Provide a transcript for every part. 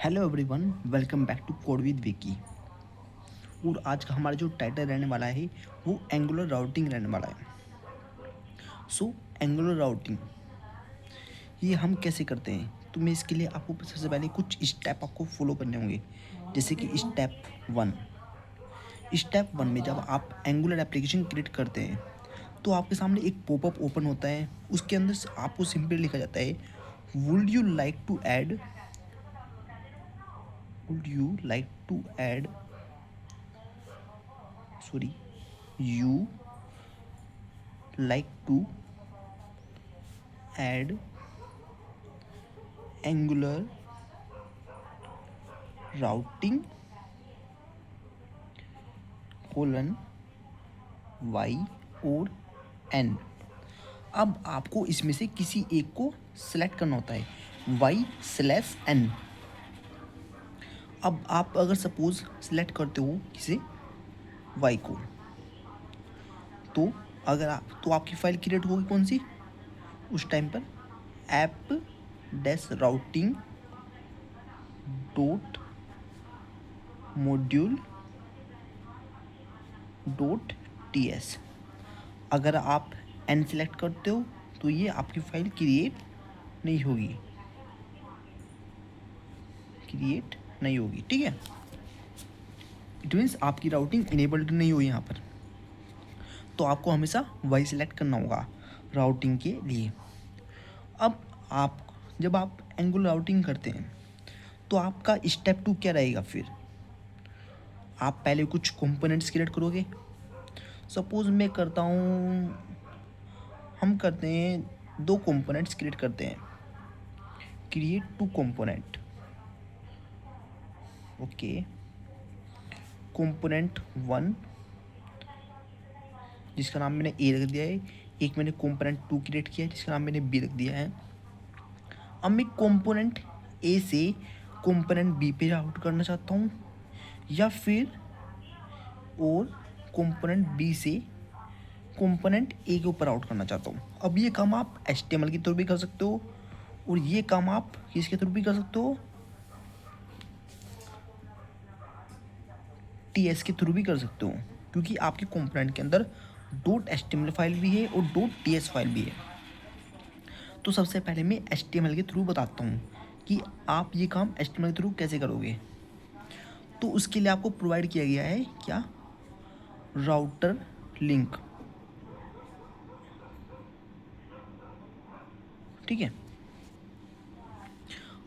Hello everyone, welcome back to code with Vicky. और आज का हमारा जो टाइटल रहने वाला है वो एंगुलर राउटिंग रहने वाला है। सो एंगुलर राउटिंग ये हम कैसे करते हैं, तो मैं इसके लिए आपको सबसे पहले कुछ स्टेप आपको फॉलो करने होंगे। जैसे कि स्टेप वन में जब आप एंगुलर एप्लीकेशन क्रिएट करते हैं तो आपके सामने एक पॉपअप ओपन होता है। उसके अंदर से आपको सिंपली लिखा जाता है, would you like to add would you like to add sorry you like to add angular routing colon y और n। अब आपको इसमें से किसी एक को सिलेक्ट करना होता है, y/n। अब आप अगर सपोज सिलेक्ट करते हो किसी y को, तो अगर आप तो आपकी फाइल क्रिएट होगी कौन सी, उस टाइम पर app dash routing dot module dot ts। अगर आप n सिलेक्ट करते हो तो ये आपकी फाइल क्रिएट नहीं होगी, ठीक है। इट मीन्स आपकी राउटिंग इनेबल्ड नहीं हुई यहाँ पर। तो आपको हमेशा वाई सिलेक्ट करना होगा राउटिंग के लिए। अब आप जब आप एंगुलर राउटिंग करते हैं तो आपका स्टेप 2 क्या रहेगा। फिर आप पहले कुछ कंपोनेंट्स क्रिएट करोगे। सपोज मैं करता हूँ, हम करते हैं 2 कंपोनेंट्स क्रिएट करते हैं, क्रिएट 2 कंपोनेंट। ओके, कंपोनेंट 1 जिसका नाम मैंने ए रख दिया है, एक मैंने कंपोनेंट 2 क्रिएट किया है जिसका नाम मैंने बी रख दिया है। अब मैं कंपोनेंट ए से कंपोनेंट बी पे राउट करना चाहता हूँ, या फिर और कंपोनेंट बी से कंपोनेंट ए के ऊपर राउट करना चाहता हूँ। अब ये काम आप HTML के थ्रू भी कर सकते हो और ये काम आप किसके थ्रू भी कर सकते हो, TS के थ्रू भी कर सकते हो, क्योंकि आपके कंपोनेंट के अंदर .html फाइल भी है और .ts फाइल भी है। तो सबसे पहले मैं HTML के थ्रू बताता हूँ कि आप ये काम HTML के थ्रू कैसे करोगे। तो उसके लिए आपको प्रोवाइड किया गया है क्या, राउटर लिंक, ठीक है।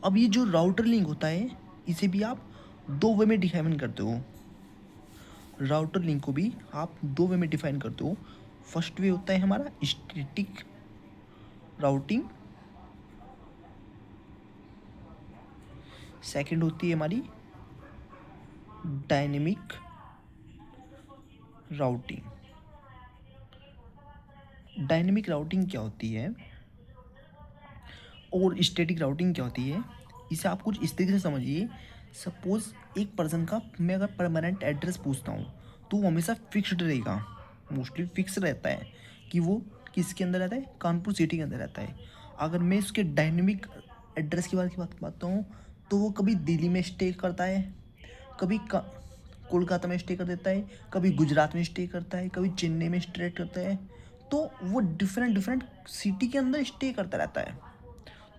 अब ये जो राउटर लिंक होता है इसे भी आप 2 वे में डिफाइन करते हो। राउटर लिंक को भी आप 2 वे में डिफाइन करते हो। फर्स्ट वे होता है हमारा स्टैटिक राउटिंग, सेकंड होती है हमारी डायनेमिक राउटिंग। डायनेमिक राउटिंग क्या होती है और स्टैटिक राउटिंग क्या होती है, इसे आप कुछ इस तरीके से समझिए। सपोज एक पर्सन का मैं अगर परमानेंट एड्रेस पूछता हूँ तो वो हमेशा फिक्स्ड रहेगा, मोस्टली फिक्स रहता है कि वो किसके अंदर रहता है, कानपुर सिटी के अंदर रहता है। अगर मैं उसके डायनेमिक एड्रेस की बात करता हूँ तो वो कभी दिल्ली में स्टे करता है, कभी कोलकाता में स्टे कर देता है, कभी गुजरात में स्टे करता है, कभी चेन्नई में स्टे करता है। तो वो डिफरेंट सिटी के अंदर स्टे करता रहता है।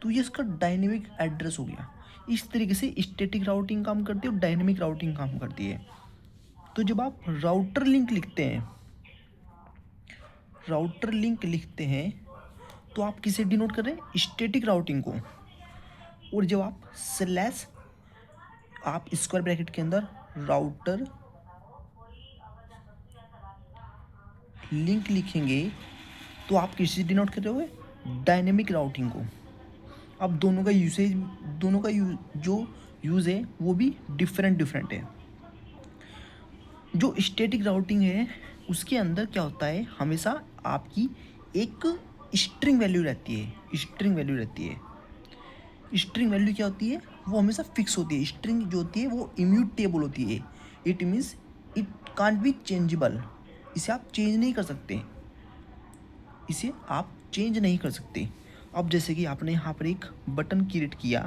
तो ये इसका डायनेमिक एड्रेस हो गया। इस तरीके से स्टैटिक राउटिंग काम करती है और डायनेमिक राउटिंग काम करती है। तो जब आप राउटर लिंक लिखते हैं तो आप किसे डिनोट कर रहे हैं, स्टैटिक राउटिंग को। और जब आप स्क्वायर ब्रैकेट के अंदर राउटर लिंक लिखेंगे तो आप किसे डिनोट कर रहे हो, डायनेमिक राउटिंग को। अब दोनों का जो यूज़ है वो भी डिफरेंट है। जो स्टैटिक राउटिंग है उसके अंदर क्या होता है, हमेशा आपकी एक स्ट्रिंग वैल्यू रहती है। स्ट्रिंग वैल्यू क्या होती है, वो हमेशा फिक्स होती है। स्ट्रिंग जो होती है वो इम्यूटेबल होती है। It means it can't be changeable. इसे आप चेंज नहीं कर सकते। अब जैसे कि आपने यहाँ पर एक बटन क्रिएट किया,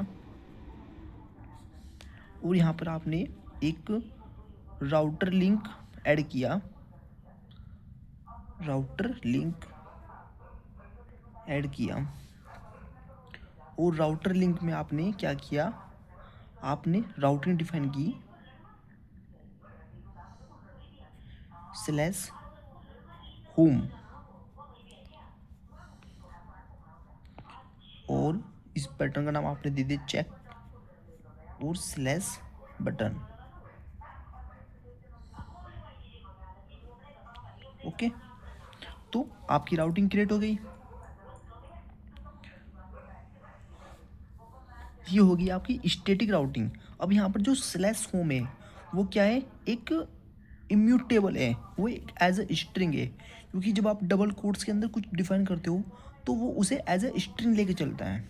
और यहाँ पर आपने एक राउटर लिंक ऐड किया, राउटर लिंक ऐड किया। और राउटर लिंक में आपने क्या किया, आपने राउटिंग डिफाइन की स्लैश होम, और इस बटन का नाम आपने दे दिया चेक और स्लैश बटन। ओके, तो आपकी राउटिंग क्रिएट हो गई। ये होगी आपकी स्टैटिक राउटिंग। अब यहाँ पर जो स्लैश होम है वो क्या है, एक इम्यूटेबल है, वो एक एज अ स्ट्रिंग है, क्योंकि जब आप डबल कोट्स के अंदर कुछ डिफाइन करते हो तो वो उसे एज अ स्ट्रिंग लेके चलता है।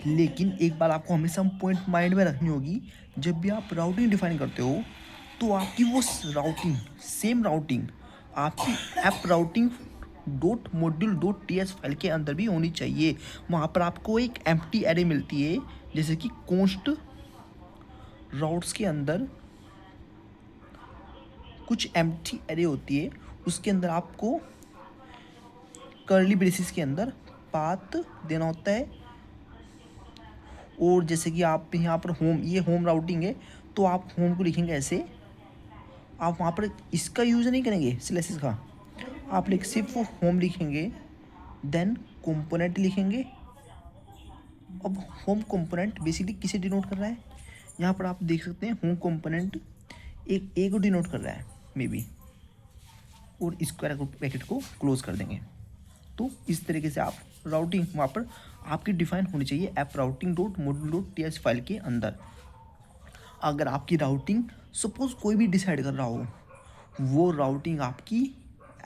लेकिन एक बार आपको हमेशा पॉइंट माइंड में रखनी होगी, जब भी आप राउटिंग डिफाइन करते हो तो आपकी वो राउटिंग, सेम राउटिंग आपकी app routing dot module dot T S file के अंदर भी होनी चाहिए। वहाँ पर आपको एक एम्प्टी एरे मिलती है, जैसे कि कॉन्स्ट राउट्स के अंदर कुछ एम्प्टी एरे होती है, उसके अंदर आपको कर्ली ब्रेसिस के अंदर पाथ देना होता है। और जैसे कि आप यहाँ पर होम, ये होम राउटिंग है तो आप होम को लिखेंगे ऐसे, आप वहाँ पर इसका यूज़ नहीं करेंगे स्लैशेस का, आप सिर्फ होम लिखेंगे, देन कंपोनेंट लिखेंगे। अब होम कंपोनेंट बेसिकली किसे डिनोट कर रहा है, यहाँ पर आप देख सकते हैं होम कंपोनेंट एक ए को डिनोट कर रहा है मे बी, और स्क्वायर ब्रैकेट को क्लोज कर देंगे। तो इस तरीके से आप राउटिंग वहाँ पर आपकी डिफाइन होनी चाहिए app routing dot module dot T S file के अंदर। अगर आपकी राउटिंग सपोज कोई भी डिसाइड कर रहा हो, वो राउटिंग आपकी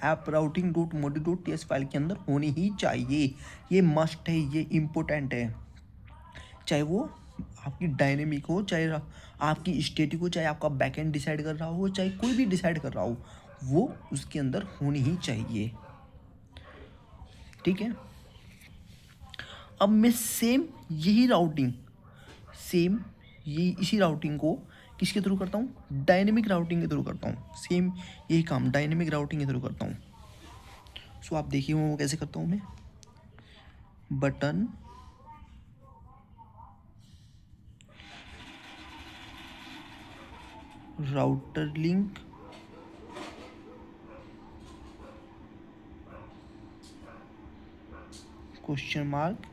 app routing dot module dot T S file के अंदर होनी ही चाहिए। ये मस्ट है, ये इम्पोर्टेंट है। चाहे वो आपकी डायनेमिक हो, चाहे आपकी स्टैटिक हो, चाहे आपका बैकएंड डिसाइड कर रहा हो, चाहे कोई भी डिसाइड कर रहा हो, वो उसके अंदर होनी ही चाहिए। ठीक है, अब मैं सेम यही राउटिंग, सेम यही इसी राउटिंग को किसके थ्रू करता हूँ, डायनेमिक राउटिंग के थ्रू करता हूँ। सेम यही काम डायनेमिक राउटिंग के थ्रू करता हूँ। सो आप देखिए वो कैसे करता हूँ मैं, button router link question mark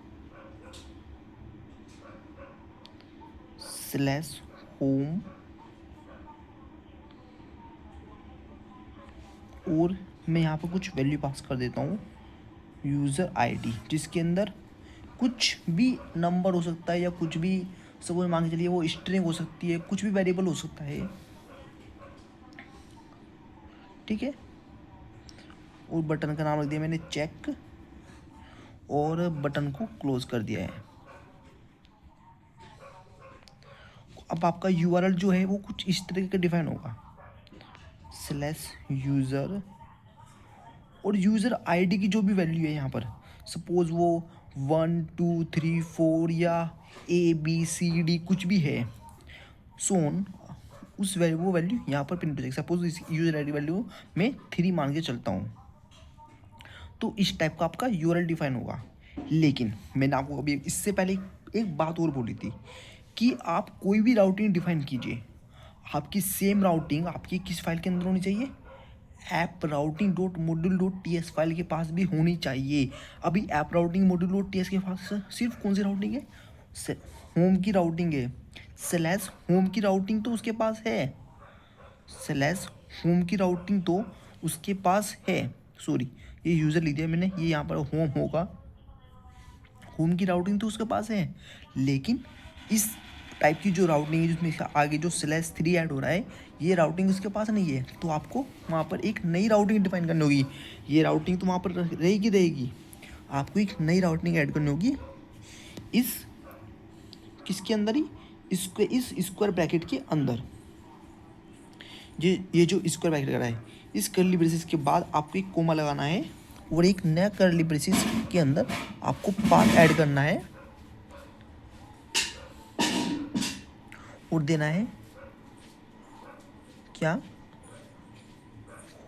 slash home, और मैं यहाँ पर कुछ वैल्यू पास कर देता हूँ यूज़र आईडी, जिसके अंदर कुछ भी नंबर हो सकता है या कुछ भी, सपोज मान के चलिए वो स्ट्रिंग हो सकती है, कुछ भी वेरिएबल हो सकता है। ठीक है, और बटन का नाम रख दिया मैंने चेक, और बटन को क्लोज कर दिया है। अब आपका यूआरएल जो है वो कुछ इस तरीके का डिफाइन होगा, स्लैश यूज़र, और यूज़र आईडी की जो भी वैल्यू है यहाँ पर, सपोज वो 1 2 3 4 या ABCD कुछ भी है, सोन उस वो वैल्यू यहाँ पर प्रिंट हो जाएगी। सपोज इस यूज़र आईडी वैल्यू मैं 3 मान के चलता हूँ, तो इस टाइप का आपका यूआरएल डिफाइन होगा। लेकिन मैंने आपको अभी इससे पहले एक बात और बोली थी कि आप कोई भी राउटिंग डिफाइन कीजिए, आपकी सेम राउटिंग आपकी किस फाइल के अंदर होनी चाहिए, app routing dot module dot T S file के पास भी होनी चाहिए। अभी app routing module dot T S के पास सिर्फ कौन सी राउटिंग है, होम की राउटिंग है। स्लैश होम की राउटिंग तो उसके पास है, स्लैश होम की राउटिंग तो उसके पास है, सॉरी ये यूज़र लिख दिया मैंने, ये यहाँ पर होम होगा, होम की राउटिंग तो उसके पास है। लेकिन इस टाइप की जो राउटिंग है जिसमें आगे जो स्लैश 3 ऐड हो रहा है, ये राउटिंग उसके पास नहीं है, तो आपको वहाँ पर एक नई राउटिंग डिफाइन करनी होगी। ये राउटिंग तो वहाँ पर रहेगी, आपको एक नई राउटिंग ऐड करनी होगी इस किसके अंदर ही, इस स्क्वायर ब्रैकेट के अंदर। ये जो स्क्वायर ब्रैकेट लगा है, इस कर्ली ब्रेसिस के बाद आपको एक कोमा लगाना है, और एक नया कर्ली ब्रेसिस के अंदर आपको पाथ ऐड करना है, और देना है क्या,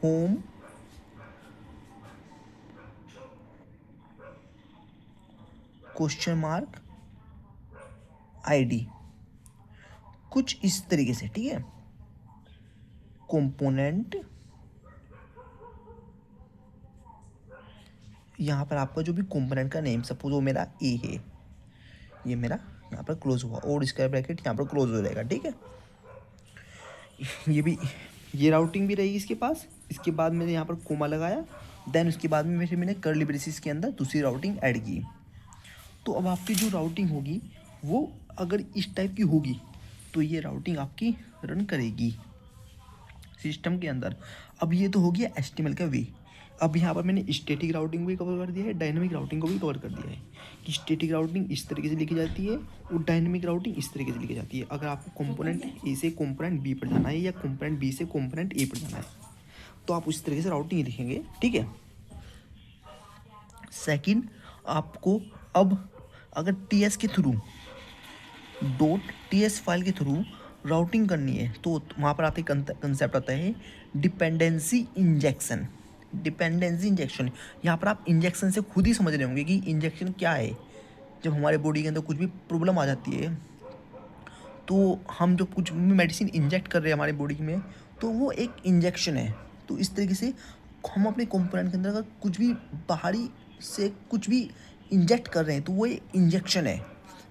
होम क्वेश्चन मार्क आईडी, कुछ इस तरीके से, ठीक है। कंपोनेंट, यहाँ पर आपका जो भी कंपोनेंट का नेम, सपोज वो मेरा ए है, ये मेरा यहाँ पर क्लोज हुआ और इसका ब्रैकेट यहाँ पर क्लोज हो जाएगा, ठीक है। ये भी, ये राउटिंग भी रहेगी इसके पास। इसके बाद मैंने यहाँ पर कोमा लगाया, देन उसके बाद में मैंने कर्ली ब्रेसिस के अंदर दूसरी राउटिंग ऐड की। तो अब आपकी जो राउटिंग होगी वो अगर इस टाइप की होगी तो ये राउटिंग आपकी रन करेगी सिस्टम के अंदर। अब ये तो हो गया HTML का वे। अब यहाँ पर मैंने स्टैटिक राउटिंग भी कवर कर दिया है, डायनेमिक राउटिंग को भी कवर कर दिया है कि स्टैटिक राउटिंग इस तरीके से लिखी जाती है और डायनेमिक राउटिंग इस तरीके से लिखी जाती है। अगर आपको कंपोनेंट ए से कंपोनेंट बी पर जाना है या कंपोनेंट बी से कंपोनेंट ए पर जाना है तो आप उस तरीके से राउटिंग लिखेंगे, ठीक है। सेकंड, आपको अब अगर TS के थ्रू .ts फाइल के थ्रू राउटिंग करनी है तो वहाँ पर आते कंसेप्ट आता है डिपेंडेंसी इंजेक्शन। डिपेंडेंसी इंजेक्शन, यहाँ पर आप इंजेक्शन से खुद ही समझ रहे होंगे कि इंजेक्शन क्या है। जब हमारे बॉडी के अंदर कुछ भी प्रॉब्लम आ जाती है तो हम जब कुछ भी मेडिसिन इंजेक्ट कर रहे हैं हमारे बॉडी में तो वो एक इंजेक्शन है। तो इस तरीके से हम अपने कंपोनेंट के अंदर अगर कुछ भी बाहरी से कुछ भी इंजेक्ट कर रहे हैं तो वो एक इंजेक्शन है।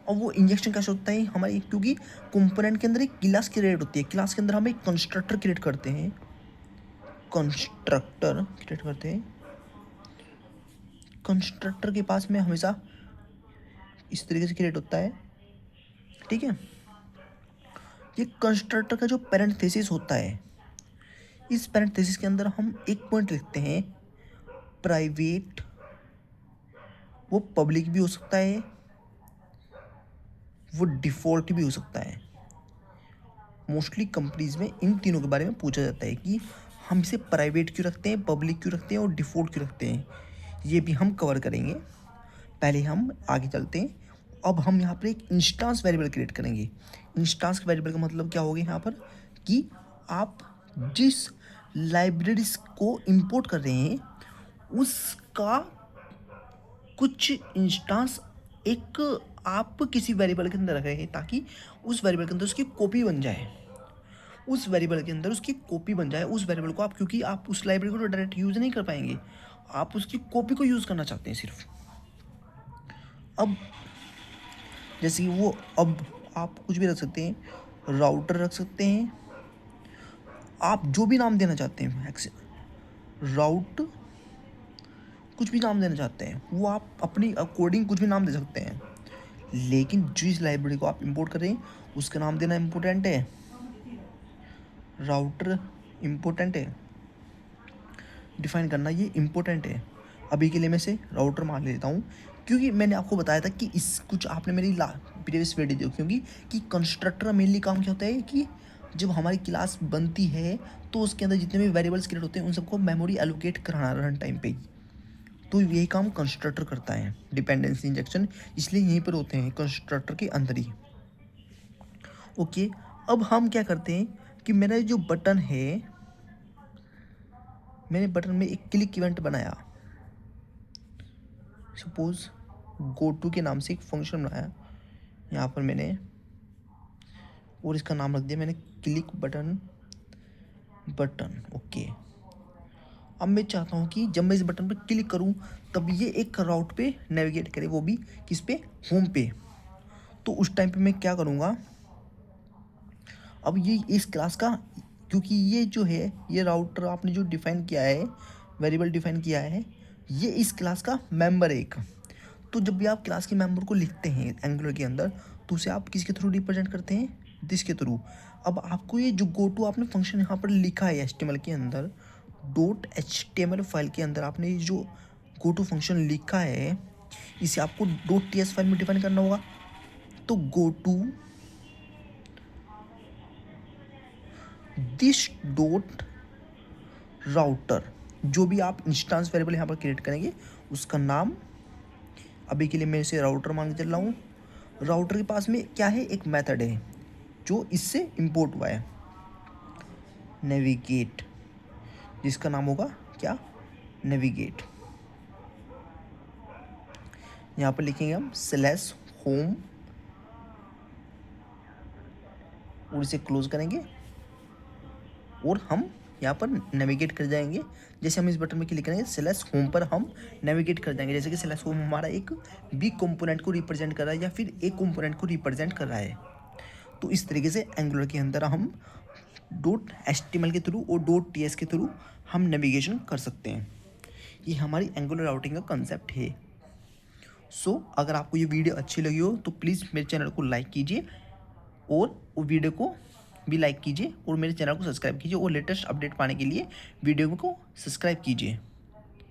और वो इंजेक्शन कैसे होता है हमारे, क्योंकि कंपोनेंट के अंदर एक क्लास क्रिएट होती है, क्लास के अंदर हम एक कंस्ट्रक्टर क्रिएट करते हैं, कंस्ट्रक्टर के पास में हमेशा इस तरीके से क्रिएट होता है, ठीक है। ये कंस्ट्रक्टर का जो पैरेंथेसिस होता है, इस पैरेंथेसिस के अंदर हम एक पॉइंट लिखते हैं प्राइवेट, वो पब्लिक भी हो सकता है, वो डिफ़ॉल्ट भी हो सकता है। मोस्टली कंपनीज में इन तीनों के बारे में पूछा जाता है कि हम इसे प्राइवेट क्यों रखते हैं, पब्लिक क्यों रखते हैं और डिफ़ॉल्ट क्यों रखते हैं। ये भी हम कवर करेंगे। पहले हम आगे चलते हैं। अब हम यहाँ पर एक इंस्टांस वेरिएबल क्रिएट करेंगे। इंस्टांस वेरिएबल का मतलब क्या हो गया यहाँ पर कि आप जिस लाइब्रेरीज को इंपोर्ट कर रहे हैं उसका कुछ इंस्टांस एक आप किसी वेरिएबल के अंदर रख रहे हैं ताकि उस वेरिएबल के अंदर उसकी कॉपी बन जाए, उस वेरिएबल के अंदर उसकी कॉपी बन जाए। उस वेरिएबल को आप, क्योंकि आप उस लाइब्रेरी को तो डायरेक्ट यूज़ नहीं कर पाएंगे, आप उसकी कॉपी को यूज़ करना चाहते हैं सिर्फ। अब जैसे कि वो, अब आप कुछ भी रख सकते हैं, राउटर रख सकते हैं, आप जो भी नाम देना चाहते हैं, राउट कुछ भी नाम देना चाहते हैं वो आप अपनी अकॉर्डिंग कुछ भी नाम दे सकते हैं। लेकिन जिस लाइब्रेरी को आप इंपोर्ट कर रहे हैं उसका नाम देना इम्पोर्टेंट है, राउटर इम्पोर्टेंट है, डिफाइन करना ये इम्पोर्टेंट है। अभी के लिए मैं इसे राउटर मान लेता हूँ क्योंकि मैंने आपको बताया था कि इस कुछ आपने मेरी प्रीवियस वीडियो देखी होगी कि कंस्ट्रक्टर मेनली काम क्या होता है कि जब हमारी क्लास बनती है तो उसके अंदर जितने भी वेरिएबल्स क्रिएट होते हैं उन सबको मेमोरी एलोकेट कराना रन टाइम पे, तो यही काम कंस्ट्रक्टर करता है। डिपेंडेंसी इंजेक्शन इसलिए यहीं पर होते हैं कंस्ट्रक्टर के अंदर ही। ओके, अब हम क्या करते हैं कि मेरा जो बटन है, मैंने बटन में एक क्लिक इवेंट बनाया, सपोज गो टू के नाम से एक फंक्शन बनाया यहाँ पर मैंने, और इसका नाम रख दिया मैंने क्लिक बटन। ओके, अब मैं चाहता हूँ कि जब मैं इस बटन पर क्लिक करूँ तब ये एक राउट पे नेविगेट करे, वो भी किस पे, होम पे। तो उस टाइम पे मैं क्या करूँगा, अब ये इस क्लास का, क्योंकि ये जो है ये राउटर आपने जो डिफ़ाइन किया है, वेरिएबल डिफ़ाइन किया है, ये इस क्लास का मेंबर है एक। तो जब भी आप क्लास के मेंबर को लिखते हैं एंगुलर के अंदर तो उसे आप किसके थ्रू रिप्रेजेंट करते हैं, दिस के थ्रू। अब आपको ये जो गो टू आपने फंक्शन यहाँ पर लिखा है HTML के अंदर, .html फाइल के अंदर आपने ये जो गो टू फंक्शन लिखा है इसे आपको .ts फाइल में डिफाइन करना होगा। तो go to this dot router, जो भी आप इंस्टांस वेरिएबल यहाँ पर क्रिएट करेंगे उसका नाम, अभी के लिए मैं इसे राउटर मान के चल रहा हूँ। राउटर के पास में क्या है, एक मेथड है जो इससे इंपोर्ट हुआ है, नेविगेट, जिसका नाम होगा क्या, नेविगेट। यहाँ पर लिखेंगे हम स्लैश होम और इसे क्लोज करेंगे और हम यहाँ पर नेविगेट कर जाएंगे। जैसे हम इस बटन में क्लिक करेंगे स्लैश होम पर हम नेविगेट कर जाएंगे। जैसे कि स्लैश होम हमारा एक बी कंपोनेंट को रिप्रेजेंट कर रहा है या फिर ए कंपोनेंट को रिप्रेजेंट कर रहा है। तो इस तरीके से एंगुलर के अंदर हम डॉट HTML के थ्रू और डॉट TS के थ्रू हम नेविगेशन कर सकते हैं। ये हमारी एंगुलर राउटिंग का कंसेप्ट है। सो अगर आपको ये वीडियो अच्छी लगी हो तो प्लीज़ मेरे चैनल को लाइक कीजिए और वो वीडियो को भी लाइक कीजिए और मेरे चैनल को सब्सक्राइब कीजिए और लेटेस्ट अपडेट पाने के लिए वीडियो को सब्सक्राइब कीजिए।